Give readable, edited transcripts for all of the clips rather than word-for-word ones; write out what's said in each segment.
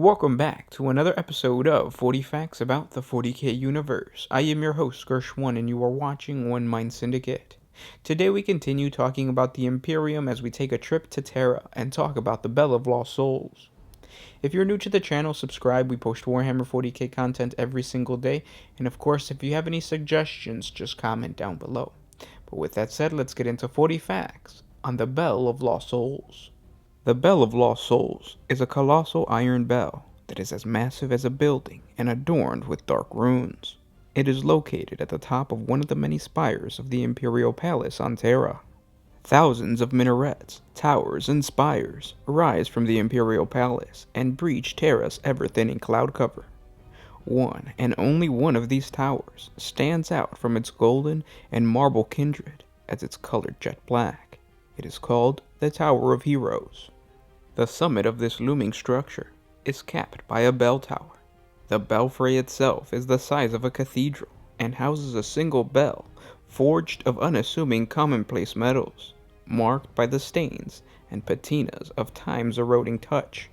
Welcome back to another episode of 40 Facts About the 40K Universe. I am your host, Gersh1, and you are watching One Mind Syndicate. Today we continue talking about the Imperium as we take a trip to Terra and talk about the Bell of Lost Souls. If you're new to the channel, subscribe. We post Warhammer 40K content every single day, and of course, if you have any suggestions, just comment down below. But with that said, let's get into 40 facts on the Bell of Lost Souls. The Bell of Lost Souls is a colossal iron bell that is as massive as a building and adorned with dark runes. It is located at the top of one of the many spires of the Imperial Palace on Terra. Thousands of minarets, towers, and spires rise from the Imperial Palace and breach Terra's ever-thinning cloud cover. One and only one of these towers stands out from its golden and marble kindred as it's colored jet black. It is called the Tower of Heroes. The summit of this looming structure is capped by a bell tower. The belfry itself is the size of a cathedral and houses a single bell forged of unassuming commonplace metals, marked by the stains and patinas of time's eroding touch.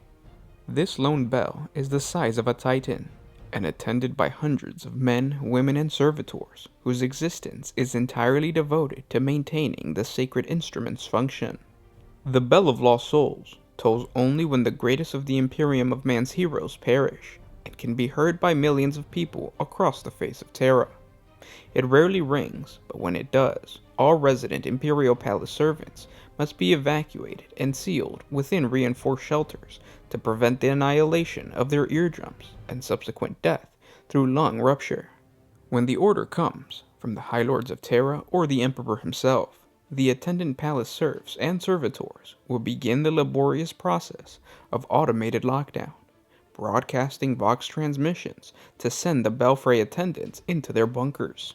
This lone bell is the size of a titan and attended by hundreds of men, women, and servitors whose existence is entirely devoted to maintaining the sacred instrument's function. The Bell of Lost Souls tolls only when the greatest of the Imperium of man's heroes perish, and can be heard by millions of people across the face of Terra. It rarely rings, but when it does, all resident Imperial Palace servants must be evacuated and sealed within reinforced shelters to prevent the annihilation of their eardrums and subsequent death through lung rupture. When the order comes from the High Lords of Terra or the Emperor himself, the attendant palace serfs and servitors will begin the laborious process of automated lockdown, broadcasting Vox transmissions to send the belfry attendants into their bunkers.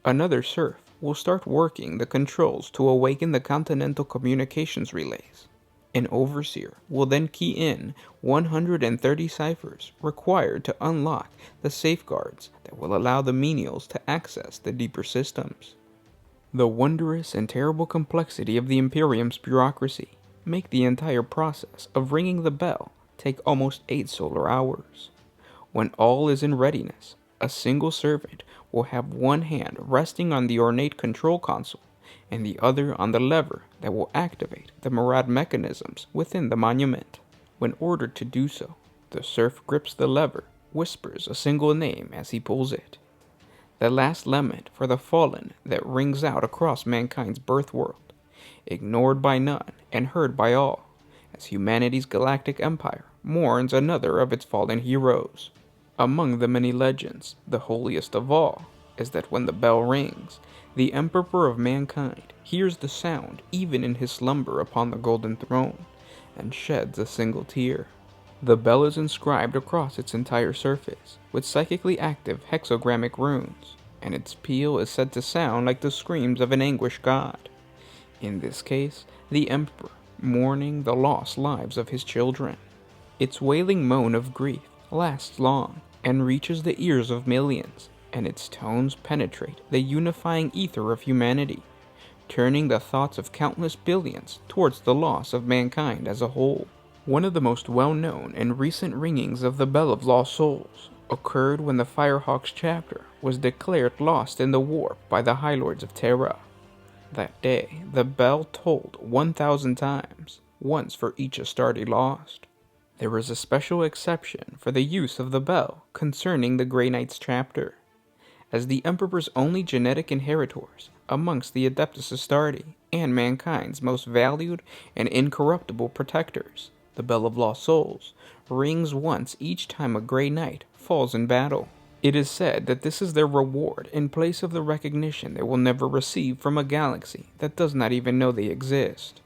Another serf will start working the controls to awaken the continental communications relays. An overseer will then key in 130 ciphers required to unlock the safeguards that will allow the menials to access the deeper systems. The wondrous and terrible complexity of the Imperium's bureaucracy make the entire process of ringing the bell take almost 8 solar hours. When all is in readiness, a single servant will have one hand resting on the ornate control console and the other on the lever that will activate the Murad mechanisms within the monument. When ordered to do so, the serf grips the lever, whispers a single name as he pulls it. The last lament for the fallen that rings out across mankind's birth world, ignored by none and heard by all, as humanity's galactic empire mourns another of its fallen heroes. Among the many legends, the holiest of all is that when the bell rings, the Emperor of mankind hears the sound even in his slumber upon the golden throne, and sheds a single tear. The bell is inscribed across its entire surface with psychically active hexagrammic runes, and its peal is said to sound like the screams of an anguished god. In this case, the Emperor mourning the lost lives of his children. Its wailing moan of grief lasts long and reaches the ears of millions, and its tones penetrate the unifying ether of humanity, turning the thoughts of countless billions towards the loss of mankind as a whole. One of the most well-known and recent ringings of the Bell of Lost Souls occurred when the Firehawks chapter was declared lost in the warp by the High Lords of Terra. That day, the bell tolled 1,000 times, once for each Astarte lost. There was a special exception for the use of the bell concerning the Grey Knights chapter, as the Emperor's only genetic inheritors amongst the Adeptus Astarte and mankind's most valued and incorruptible protectors. The Bell of Lost Souls rings once each time a Grey Knight falls in battle. It is said that this is their reward in place of the recognition they will never receive from a galaxy that does not even know they exist.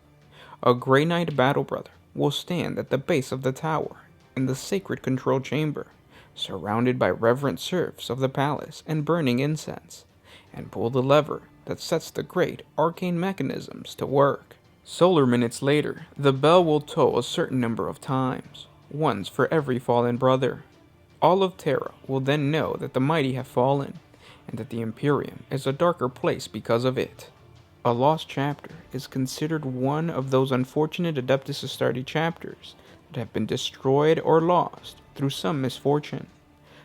A Grey Knight battle brother will stand at the base of the tower in the sacred control chamber, surrounded by reverent serfs of the palace and burning incense, and pull the lever that sets the great arcane mechanisms to work. Solar minutes later, the bell will toll a certain number of times, once for every fallen brother. All of Terra will then know that the mighty have fallen, and that the Imperium is a darker place because of it. A lost chapter is considered one of those unfortunate Adeptus Astarte chapters that have been destroyed or lost through some misfortune.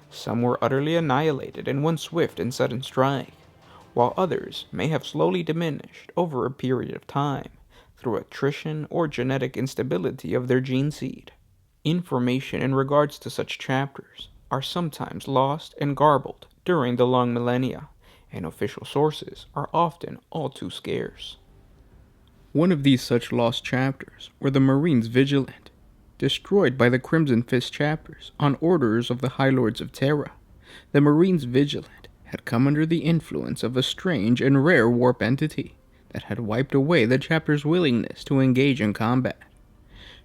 Some were utterly annihilated in one swift and sudden strike, while others may have slowly diminished over a period of time through attrition or genetic instability of their gene seed. Information in regards to such chapters are sometimes lost and garbled during the long millennia, and official sources are often all too scarce. One of these such lost chapters were the Marines Vigilant, destroyed by the Crimson Fist chapters on orders of the High Lords of Terra. The Marines Vigilant had come under the influence of a strange and rare warp entity that had wiped away the chapter's willingness to engage in combat.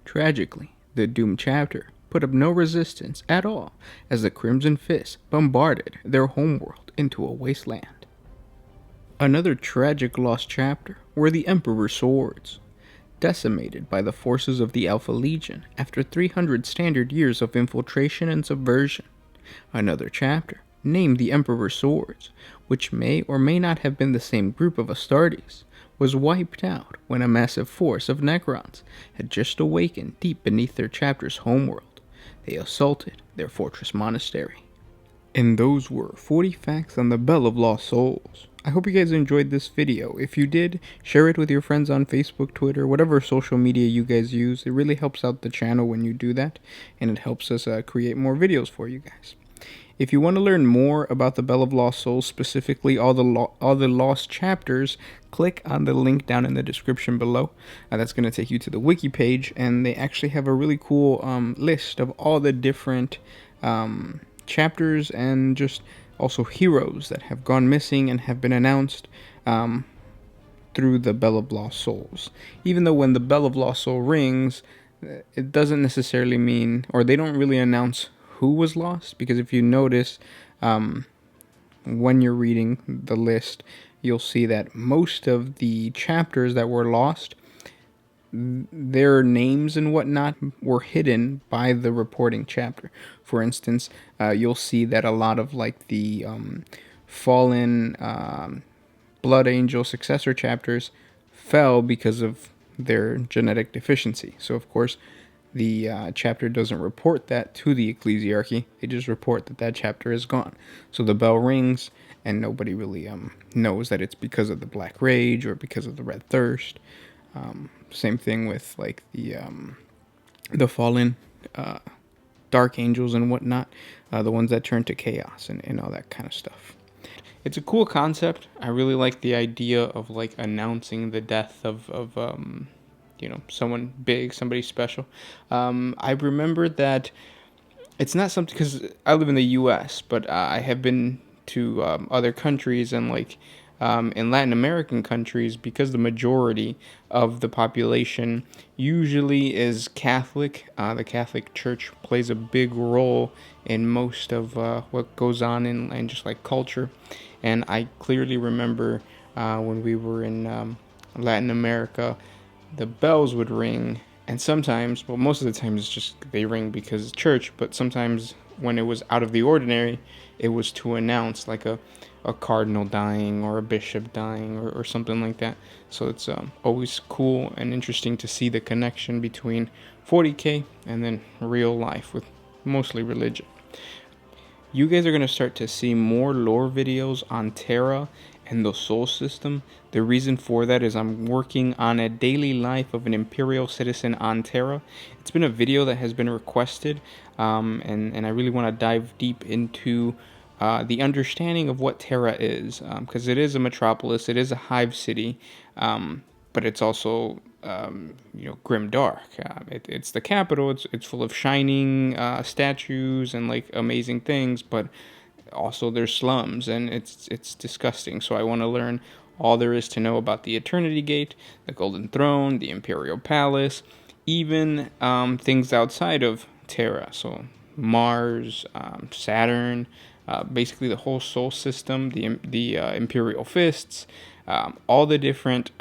Tragically, the doomed chapter put up no resistance at all as the Crimson Fist bombarded their homeworld into a wasteland. Another tragic lost chapter were the Emperor's Swords, decimated by the forces of the Alpha Legion after 300 standard years of infiltration and subversion. Another chapter, named the Emperor's Swords, which may or may not have been the same group of Astartes, was wiped out when a massive force of Necrons had just awakened deep beneath their chapter's homeworld. They assaulted their fortress monastery. And those were 40 facts on the Bell of Lost Souls. I hope you guys enjoyed this video. If you did, share it with your friends on Facebook, Twitter, whatever social media you guys use. It really helps out the channel when you do that, and it helps us create more videos for you guys. If you want to learn more about the Bell of Lost Souls, specifically all the lost chapters, click on the link down in the description below. That's going to take you to the wiki page, and they actually have a really cool list of all the different chapters and just also heroes that have gone missing and have been announced through the Bell of Lost Souls. Even though when the Bell of Lost Soul rings, it doesn't necessarily mean, or they don't really announce who was lost, because if you notice, when you're reading the list, you'll see that most of the chapters that were lost, their names and whatnot were hidden by the reporting chapter. For instance, you'll see that a lot of like the fallen Blood Angel successor chapters fell because of their genetic deficiency. So of course the chapter doesn't report that to the ecclesiarchy. They just report that that chapter is gone. So the bell rings and nobody really knows that it's because of the Black Rage or because of the Red Thirst. Same thing with like the fallen dark angels and whatnot, the ones that turn to chaos and all that kind of stuff. It's a cool concept. I really like the idea of like announcing the death of someone big, somebody special. I remember that it's not something, because I live in the U.S., but I have been to other countries and like in Latin American countries, because the majority of the population usually is Catholic. The Catholic Church plays a big role in most of what goes on in just like culture. And I clearly remember when we were in Latin America, the bells would ring, and sometimes, well, most of the time it's just they ring because it's church, but sometimes when it was out of the ordinary, it was to announce like a cardinal dying or a bishop dying or something like that. So it's always cool and interesting to see the connection between 40K and then real life with mostly religion. You guys are going to start to see more lore videos on Terra and the Sol system. The reason for that is I'm working on a daily life of an Imperial citizen on Terra. It's been a video that has been requested, and I really want to dive deep into the understanding of what Terra is, because it is a metropolis, it is a hive city, but it's also grim dark. It's the capital. It's full of shining statues and like amazing things, but also there's slums and it's disgusting. So I want to learn all there is to know about the Eternity Gate, the Golden Throne, the Imperial Palace, even things outside of Terra. So Mars, Saturn, basically the whole Sol system, the Imperial Fists, all the different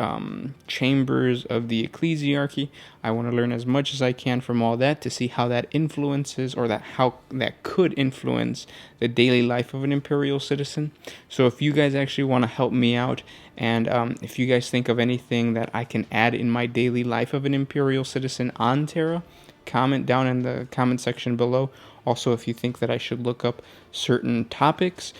chambers of the ecclesiarchy. I want to learn as much as I can from all that to see how that influences, or how that could influence the daily life of an Imperial citizen. So if you guys actually want to help me out, and if you guys think of anything that I can add in my daily life of an Imperial citizen on Terra, comment down in the comment section below. Also, if you think that I should look up certain topics,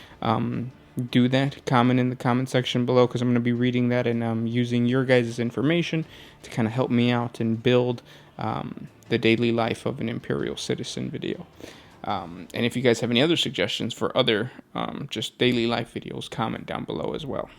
do that. Comment in the comment section below, because I'm going to be reading that and using your guys' information to kind of help me out and build the daily life of an Imperial citizen video. And if you guys have any other suggestions for other just daily life videos, comment down below as well.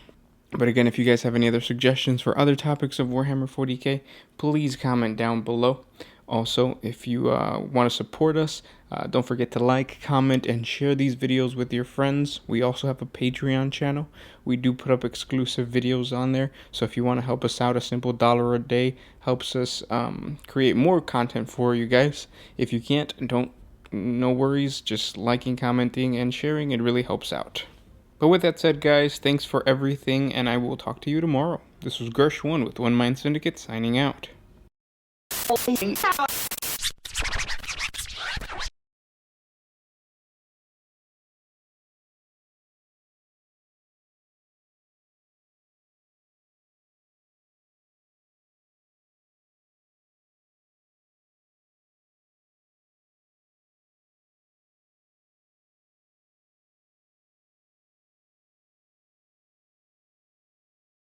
But again, if you guys have any other suggestions for other topics of Warhammer 40K, please comment down below. Also, if you want to support us, don't forget to like, comment, and share these videos with your friends. We also have a Patreon channel. We do put up exclusive videos on there. So if you want to help us out, a simple $1 a day helps us create more content for you guys. If you can't, no worries. Just liking, commenting, and sharing, it really helps out. But with that said, guys, thanks for everything, and I will talk to you tomorrow. This was Gersh1 with One Mind Syndicate, signing out.